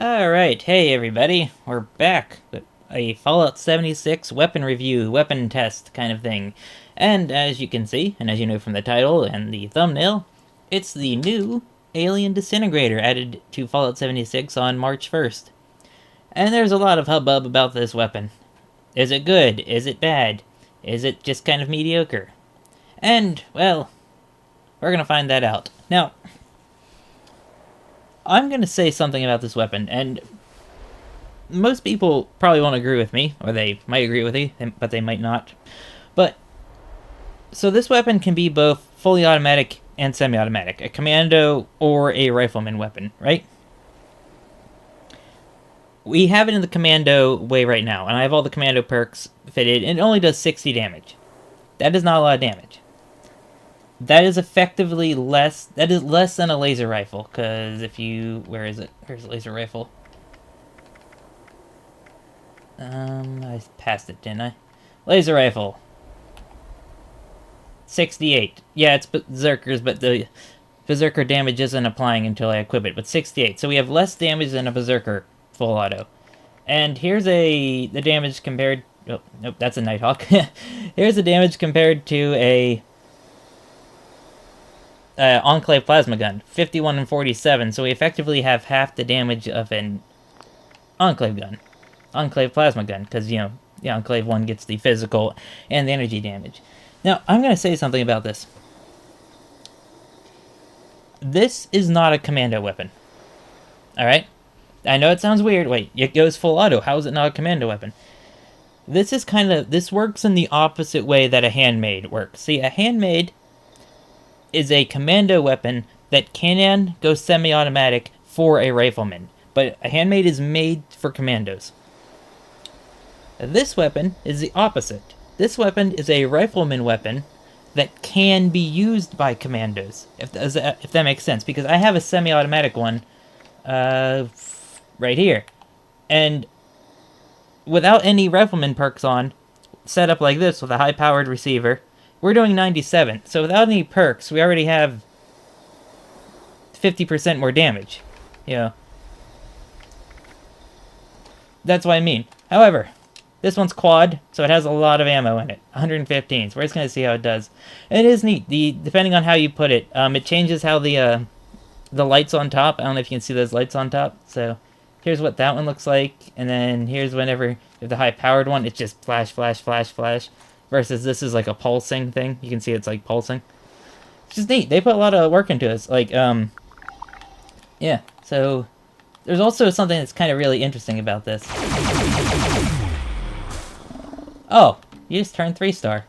Alright, hey everybody, we're back with a Fallout 76 weapon review, weapon test kind of thing. And as you can see, and as you know from the title and the thumbnail, it's the new Alien Disintegrator added to Fallout 76 on March 1st. And there's a lot of hubbub about this weapon. Is it good? Is it bad? Is it just kind of mediocre? And, well, we're gonna find that out. Now, I'm going to say something about this weapon, and most people probably won't agree with me, or they might agree with me, but they might not. But, so this weapon can be both fully automatic and semi-automatic, a commando or a rifleman weapon, right? We have it in the commando way right now, and I have all the commando perks fitted, and it only does 60 damage. That is not a lot of damage. That is effectively less, that is less than a laser rifle, because if you, where is it? Where's the laser rifle? I passed it, didn't I? Laser rifle. 68. Yeah, it's Berserkers, but the Berserker damage isn't applying until I equip it, but 68. So we have less damage than a Berserker full auto. And here's the damage compared, oh, nope, that's a Nighthawk. Here's the damage compared to a Enclave plasma gun, 51 and 47, so we effectively have half the damage of an Enclave gun. Enclave plasma gun, because, you know, the Enclave one gets the physical and the energy damage. Now, I'm going to say something about this. This is not a commando weapon. Alright? I know it sounds weird. Wait, it goes full auto. How is it not a commando weapon? This is kind of, this works in the opposite way that a handmade works. See, a handmade is a commando weapon that can go semi-automatic for a rifleman, but a handmade is made for commandos. This weapon is the opposite. This weapon is a rifleman weapon that can be used by commandos, if that makes sense, because I have a semi-automatic one right here, and without any rifleman perks on, set up like this with a high-powered receiver, we're doing 97, so without any perks, we already have 50% more damage. You know. That's what I mean. However, this one's quad, so it has a lot of ammo in it. 115, so we're just going to see how it does. And it is neat, depending on how you put it. It changes how the lights on top, I don't know if you can see those lights on top, so here's what that one looks like, and then here's whenever you have the high-powered one, it's just flash, flash, flash, flash. Versus this is like a pulsing thing. You can see it's like pulsing. It's just neat. They put a lot of work into this. Like, yeah. So, there's also something that's kind of really interesting about this. Oh, you just turned 3-star.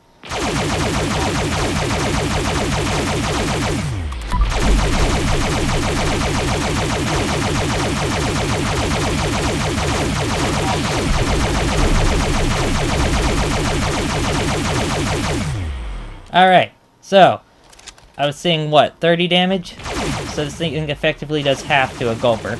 Alright, so, I was seeing, what, 30 damage? So this thing effectively does half to a Gulper.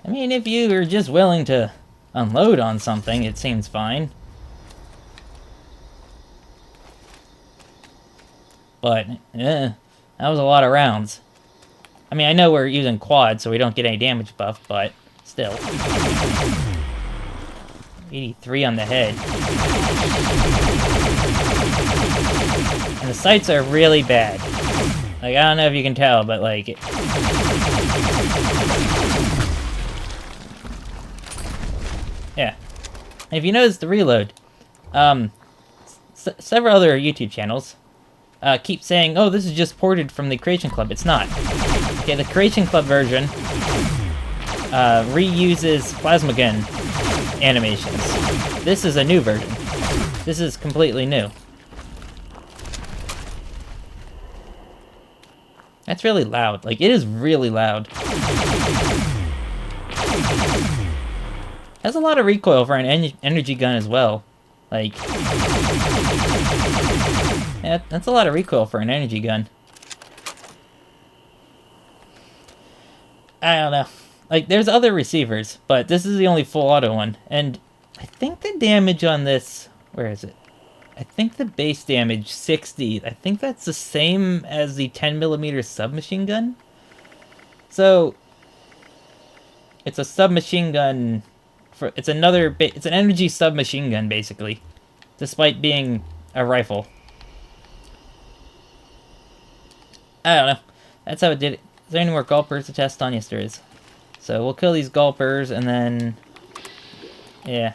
I mean, if you are just willing to unload on something, it seems fine. But, that was a lot of rounds. I mean, I know we're using quad, so we don't get any damage buff, but still. 83 on the head. And the sights are really bad. Like, I don't know if you can tell, but, like... yeah. And if you notice the reload, several other YouTube channels keep saying, oh, this is just ported from the Creation Club. It's not. Okay, the Creation Club version reuses plasma gun animations. This is a new version. This is completely new. That's really loud. Like, it is really loud. Has a lot of recoil for an energy gun as well. Like... yeah, that's a lot of recoil for an energy gun. I don't know. Like, there's other receivers, but this is the only full auto one. And I think the damage on this... Where is it? I think the base damage, 60. I think that's the same as the 10mm submachine gun. So, it's a submachine gun... It's an energy submachine gun, basically. Despite being a rifle. I don't know. That's how it did it. Is there any more Gulpers to test on? Yes, there is. So we'll kill these Gulpers, and then... Yeah.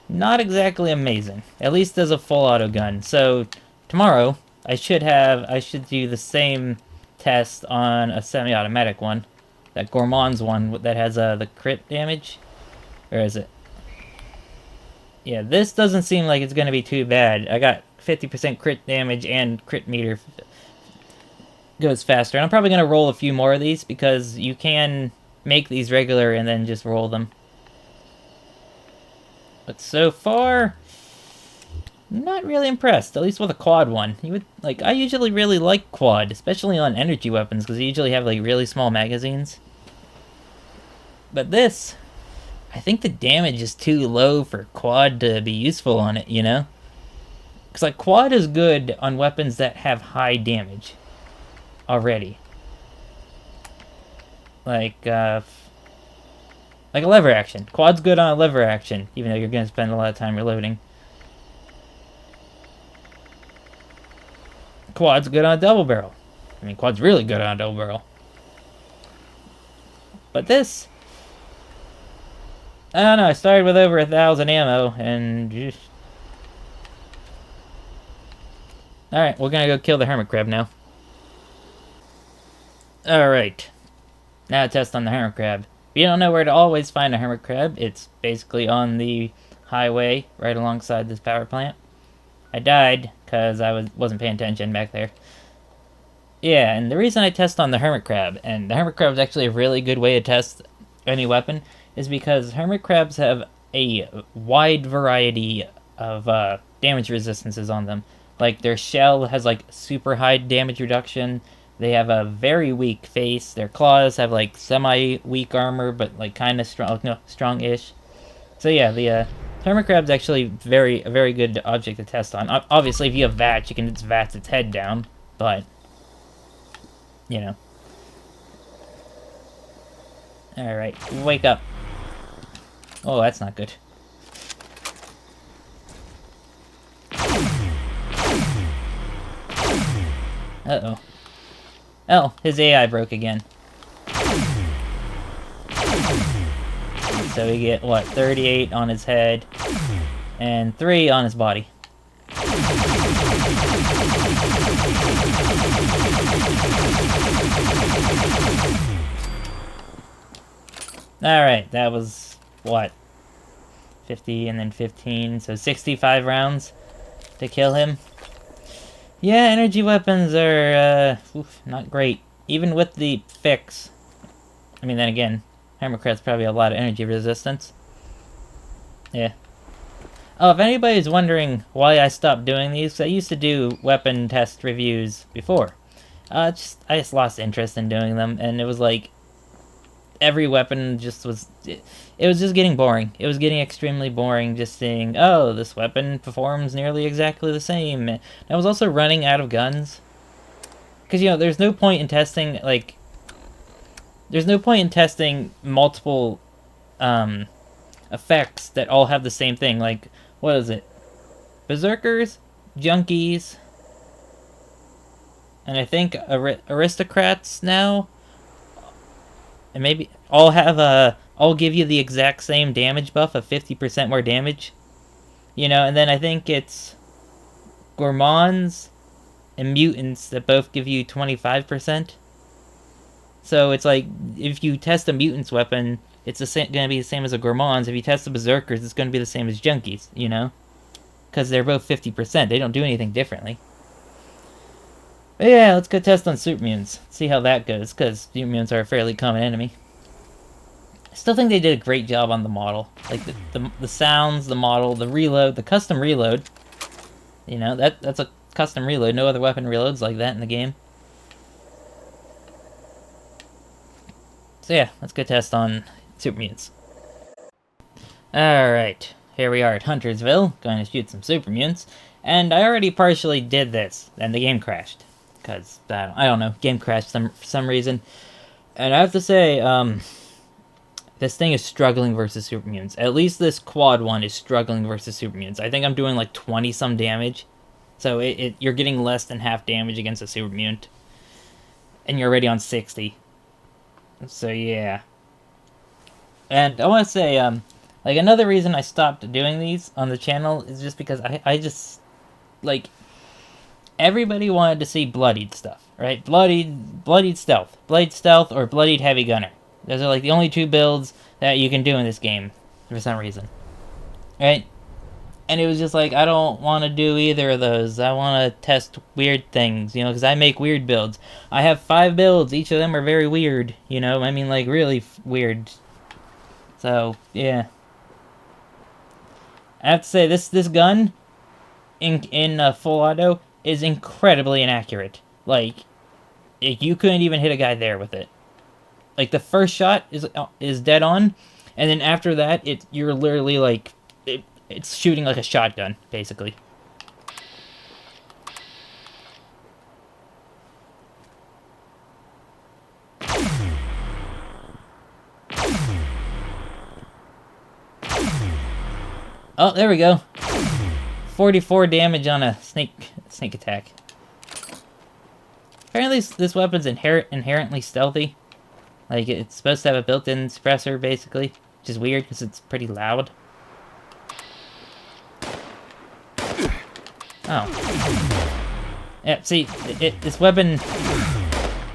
Not exactly amazing. At least as a full auto gun. So, tomorrow... I should do the same test on a semi-automatic one. That Gourmand's one that has the crit damage. Where is it? Yeah, this doesn't seem like it's going to be too bad. I got 50% crit damage and crit meter goes faster. And I'm probably going to roll a few more of these because you can make these regular and then just roll them. But so far... not really impressed, at least with a quad one. I usually really like quad, especially on energy weapons, because they usually have, like, really small magazines. But this, I think the damage is too low for quad to be useful on it, you know? Because, like, quad is good on weapons that have high damage already. Like a lever action. Quad's good on a lever action, even though you're going to spend a lot of time reloading. Quad's good on a double barrel. I mean, quad's really good on a double barrel. But this... I don't know, I started with over 1,000 ammo, and... Alright, we're gonna go kill the hermit crab now. Alright. Now a test on the hermit crab. If you don't know where to always find a hermit crab, it's basically on the highway right alongside this power plant. I died because I wasn't paying attention back there. Yeah, and the reason I test on the hermit crab, and the hermit crab is actually a really good way to test any weapon, is because hermit crabs have a wide variety of damage resistances on them. Like, their shell has, like, super high damage reduction. They have a very weak face. Their claws have, like, semi-weak armor, but, like, kind of strong, no, strong-ish. So, yeah, the hermit crab's actually a very good object to test on. Obviously, if you have VATS, you can just VATS its head down, but, you know. Alright, wake up. Oh, that's not good. Uh-oh. Oh, his AI broke again. So we get, what, 38 on his head, and 3 on his body. Alright, that was, what, 50 and then 15, so 65 rounds to kill him. Yeah, energy weapons are, not great. Even with the fix. I mean, then again, Hermit crab's probably a lot of energy resistance. Yeah. Oh, if anybody's wondering why I stopped doing these, I used to do weapon test reviews before. I just lost interest in doing them, and it was like, every weapon just was... It was just getting boring. It was getting extremely boring just seeing, oh, this weapon performs nearly exactly the same. And I was also running out of guns. Because, you know, there's no point in testing, like... There's no point in testing multiple effects that all have the same thing. Like, what is it? Berserkers, Junkies, and I think Aristocrats now... And maybe all have all give you the exact same damage buff of 50% more damage. You know, and then I think it's Gourmands and Mutants that both give you 25%. So it's like, if you test a Mutant's weapon, it's going to be the same as a Gourmand's. If you test the Berserkers, it's going to be the same as Junkies, you know? Because they're both 50%. They don't do anything differently. But yeah, let's go test on Super Mutants. See how that goes, because Super Mutants are a fairly common enemy. I still think they did a great job on the model. Like, the sounds, the model, the reload, the custom reload. You know, that's a custom reload. No other weapon reloads like that in the game. So yeah, let's go test on super mutants. Alright, here we are at Huntersville, going to shoot some super mutants. And I already partially did this, and the game crashed. Because, I don't know, game crashed for some reason. And I have to say, this thing is struggling versus super mutants. At least this quad one is struggling versus super mutants. I think I'm doing like 20-some damage. So you're getting less than half damage against a super mutant. And you're already on 60. So yeah. And I want to say, like, another reason I stopped doing these on the channel is just because I just, like, everybody wanted to see bloodied stuff, right? Bloodied stealth. Bloodied stealth or bloodied heavy gunner. Those are, like, the only two builds that you can do in this game, for some reason. Right? And it was just like, I don't want to do either of those. I want to test weird things, you know, because I make weird builds. I have 5 builds. Each of them are very weird, you know? I mean, like, really weird. So, yeah. I have to say, this gun, in full auto, is incredibly inaccurate. Like, you couldn't even hit a guy there with it. Like, the first shot is dead on, and then after that, you're literally, like, it's shooting like a shotgun, basically. Oh, there we go. 44 damage on a snake attack. Apparently this weapon's inherently stealthy. Like, it's supposed to have a built-in suppressor, basically. Which is weird, because it's pretty loud. Oh. Yeah, see, this weapon...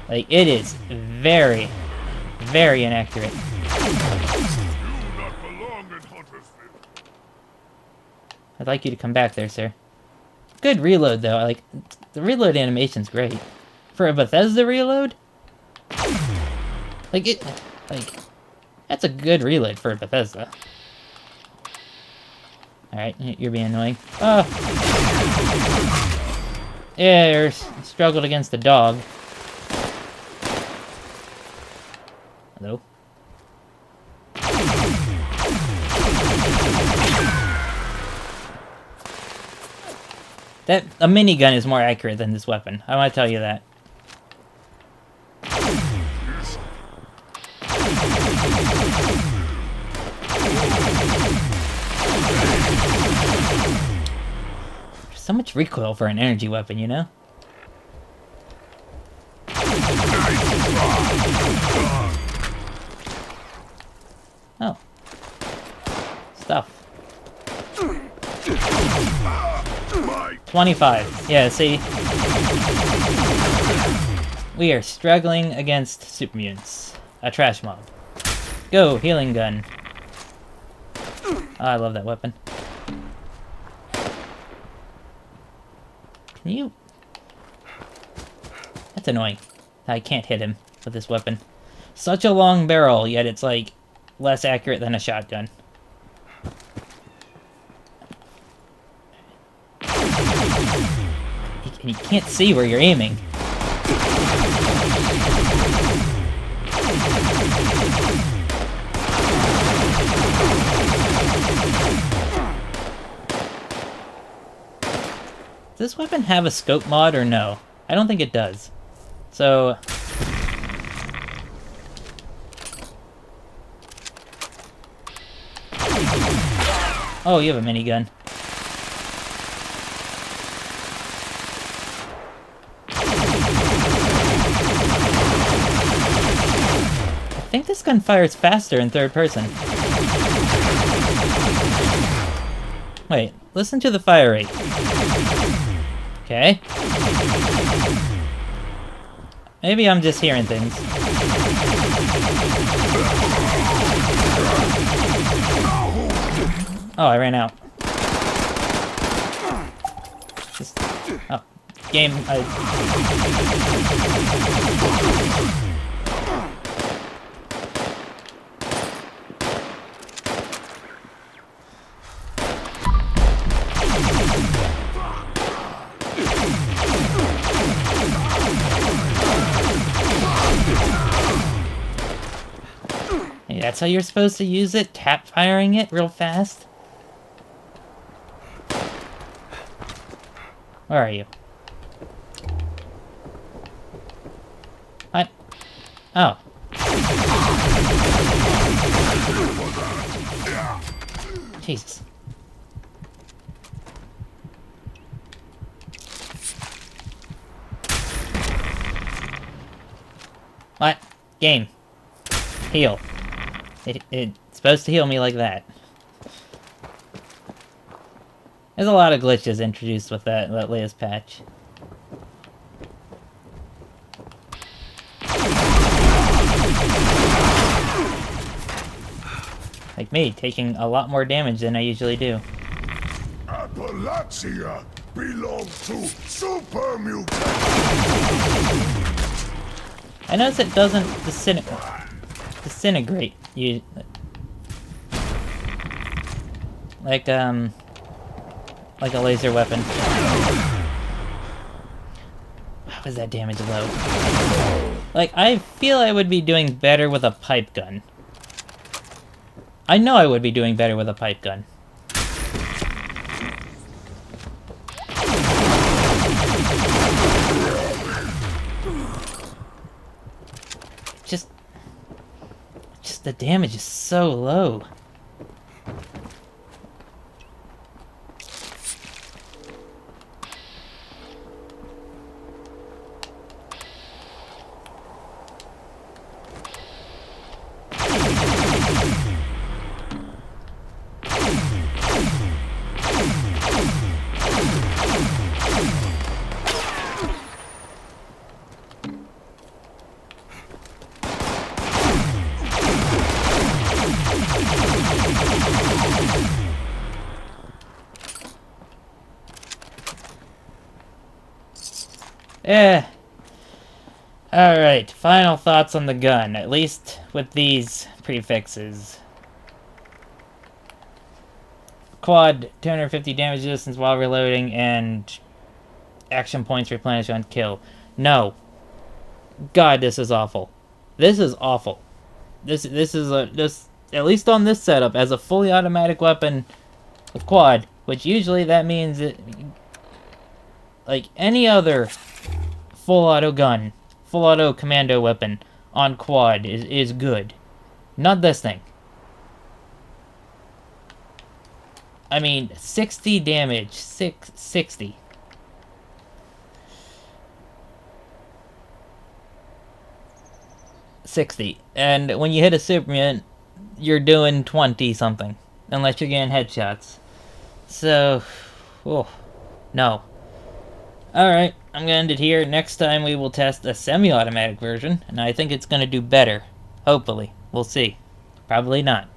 Like, it is very, very inaccurate. I'd like you to come back there, sir. Good reload, though. Like, the reload animation's great. For a Bethesda reload? Like, that's a good reload for a Bethesda. Alright, you're being annoying. Oh! Yeah, you struggled against the dog. Hello? A minigun is more accurate than this weapon. I want to tell you that. There's so much recoil for an energy weapon, you know? Oh. Stuff. 25. Yeah, see? We are struggling against super mutants. A trash mob. Go, healing gun. Oh, I love that weapon. Can you... That's annoying. I can't hit him with this weapon. Such a long barrel, yet it's, like, less accurate than a shotgun. And you can't see where you're aiming. Does this weapon have a scope mod or no? I don't think it does. So... Oh, you have a minigun. I think this gun fires faster in third person. Wait, listen to the fire rate. Okay. Maybe I'm just hearing things. Oh, I ran out. Oh, game, That's how you're supposed to use it? Tap firing it real fast? Where are you? What? Oh. Jesus. What? Game. Heal. It's supposed to heal me like that. There's a lot of glitches introduced with that latest patch. Like me, taking a lot more damage than I usually do. Appalachia belongs to Super Mutant. I notice it doesn't disintegrate. You like a laser weapon. How is that damage low? Like, I feel I would be doing better with a pipe gun. I know I would be doing better with a pipe gun. Just the damage is so low. Alright, final thoughts on the gun, at least with these prefixes. Quad, 250 damage distance while reloading, and action points replenish on kill. No. God, this is awful. This is awful. This at least on this setup, as a fully automatic weapon with quad, which usually that means it, like any other full auto gun, full auto commando weapon on quad is good. Not this thing. I mean, 60 damage. 60. And when you hit a super mutant, you're doing 20 something. Unless you're getting headshots. So, oh, no. Alright, I'm gonna end it here. Next time we will test a semi-automatic version, and I think it's gonna do better. Hopefully. We'll see. Probably not.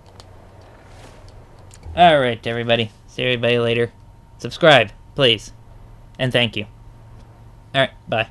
Alright, everybody. See everybody later. Subscribe, please. And thank you. Alright, bye.